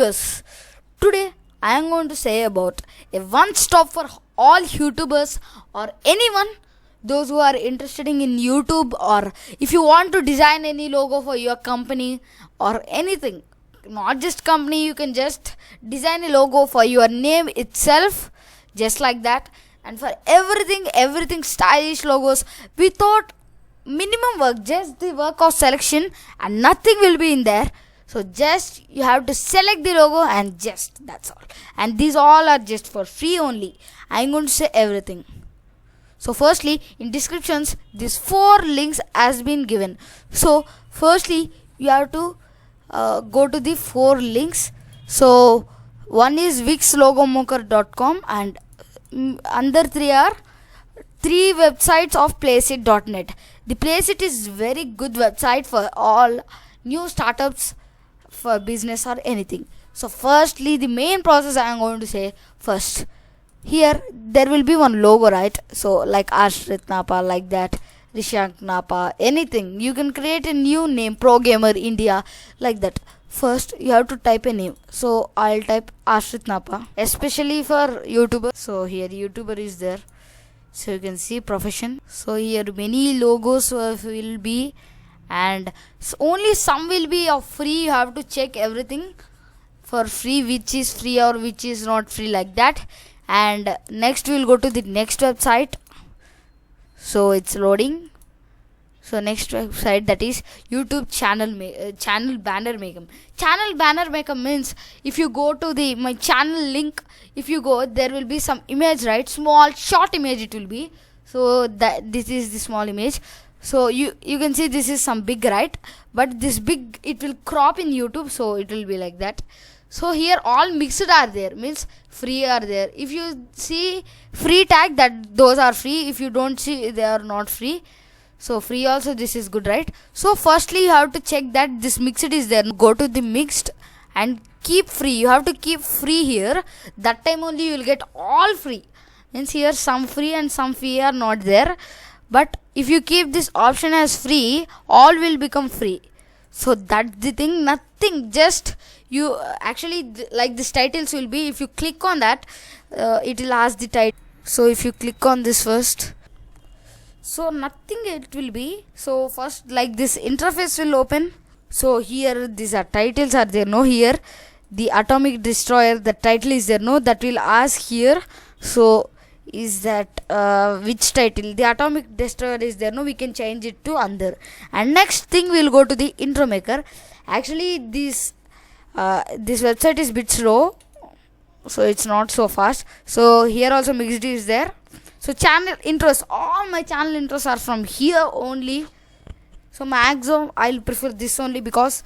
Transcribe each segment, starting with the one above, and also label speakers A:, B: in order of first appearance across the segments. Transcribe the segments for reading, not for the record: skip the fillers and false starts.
A: YouTubers. Today I am going to say about a one stop for all YouTubers or anyone those who are interested in YouTube, or if you want to design any logo for your company or anything, not just company, you can just design a logo for your name itself, just like that. And for everything stylish logos without minimum work, just the work of selection, and nothing will be in there. So just you have to select the logo and just that's all. And these all are just for free only. I'm going to say everything. So firstly, in descriptions these 4 links has been given. So firstly you have to go to the 4 links. So one is wixlogomaker.com, and under 3 are 3 websites of placeit.net. The Placeit is very good website for all new startups, for business or anything. So firstly, the main process I am going to say first. Here there will be one logo, right? So like Ashrit Napa, like that, Rishank Napa, anything. You can create a new name, Pro Gamer India, like that. First you have to type a name. So I'll type Ashrit Napa, especially for YouTuber. So here YouTuber is there. So you can see profession. So here many logos will be, and only some will be of free. You have to check everything for free, which is free or which is not free, like that. And next we'll go to the next website. So it's loading. So next website, that is YouTube channel banner maker. Channel banner maker means if you go to the my channel link, if you go, there will be some image, right? Small short image it will be. So that this is the small image. So you can see this is some big, right? But this big it will crop in YouTube, so it will be like that. So here all mixed are there, means free are there. If you see free tag, that those are free. If you don't see, they are not free. So free also, this is good, right? So firstly you have to check that this mixed is there. Go to the mixed and keep free. You have to keep free here. That time only you will get all free. Means here some free and some free are not there. But if you keep this option as free, all will become free. So that's the thing. Nothing, just you actually like this titles will be, if you click on that, it will ask the title. So if you click on this first, so nothing it will be. So first like this interface will open. So here these are titles are there, no? Here the Atomic Destroyer, the title is there, no? That will ask here. So is that which title? The Atomic Destroyer is there, no? We can change it to under. And next thing we'll go to the intro maker. Actually this website is bit slow, so it's not so fast. So here also mixed is there. So channel intros, all my channel intros are from here only. So maximum I'll prefer this only, because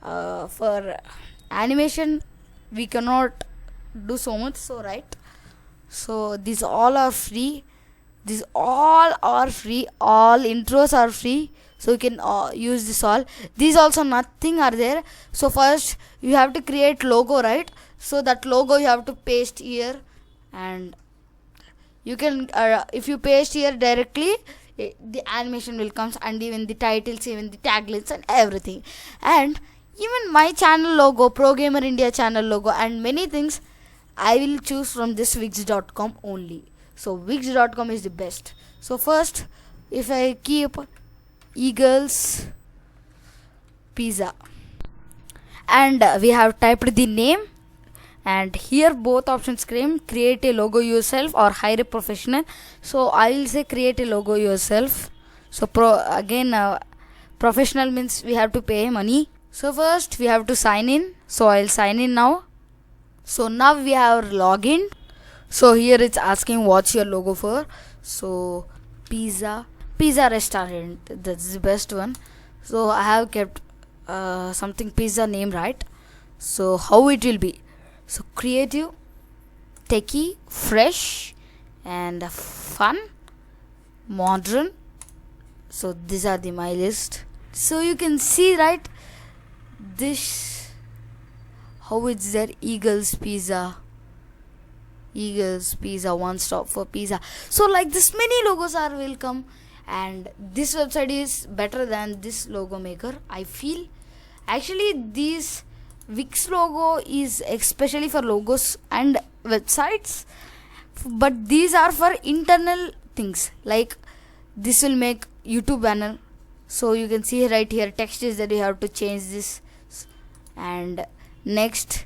A: for animation we cannot do so much, so right. So these all are free. These all are free. All intros are free. So you can use this all. These also nothing are there. So first you have to create logo, right? So that logo you have to paste here, and you can if you paste here directly, the animation will come, and even the titles, even the taglines and everything. And even my channel logo, Pro Gamer India channel logo, and many things I will choose from this wix.com only. So wix.com is the best. So first if I keep Eagles Pizza, and we have typed the name, and here both options claim create a logo yourself or hire a professional. So I will say create a logo yourself. So professional means we have to pay money. So first we have to sign in. So I'll sign in now. So now we have login. So here it's asking what's your logo for. So pizza restaurant, that's the best one. So I have kept something pizza name, right? So how it will be? So creative, techie, fresh, and fun, modern. So these are my list. So you can see, right, this how it's there. Eagles Pizza, one stop for pizza. So like this many logos are welcome, and this website is better than this logo maker, I feel. Actually these Wix logo is especially for logos and websites, but these are for internal things. Like this will make YouTube banner, so you can see right here text is that you have to change this. And next,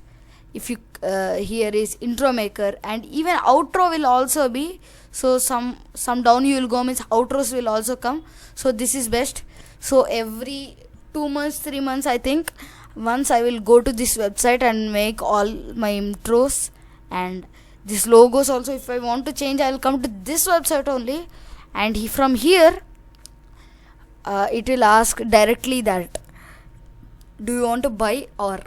A: if you here is intro maker, and even outro will also be, so some down you will go means outros will also come. So this is best. So every 2 months 3 months I think once I will go to this website and make all my intros. And this logos also, if I want to change, I will come to this website only, and from here it will ask directly that do you want to buy or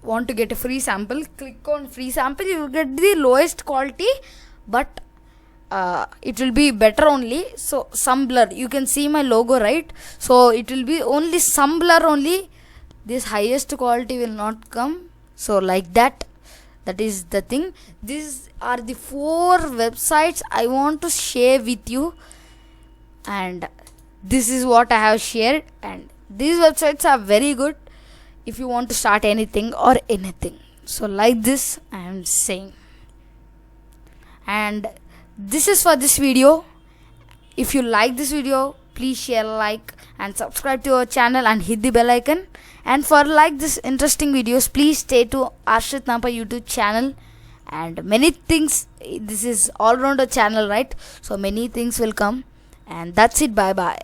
A: want to get a free sample. Click on free sample, you will get the lowest quality, but it will be better only. So some blur, you can see my logo, right? So it will be only some blur only, this highest quality will not come. So like that is the thing. These are the 4 websites I want to share with you, and this is what I have shared. And these websites are very good if you want to start anything or anything. So like this I am saying, and this is for this video. If you like this video, please share, like and subscribe to our channel and hit the bell icon. And for like this interesting videos, please stay to Arshit Nampa YouTube channel. And many things, this is all rounder channel, right? So many things will come. And that's it, bye bye.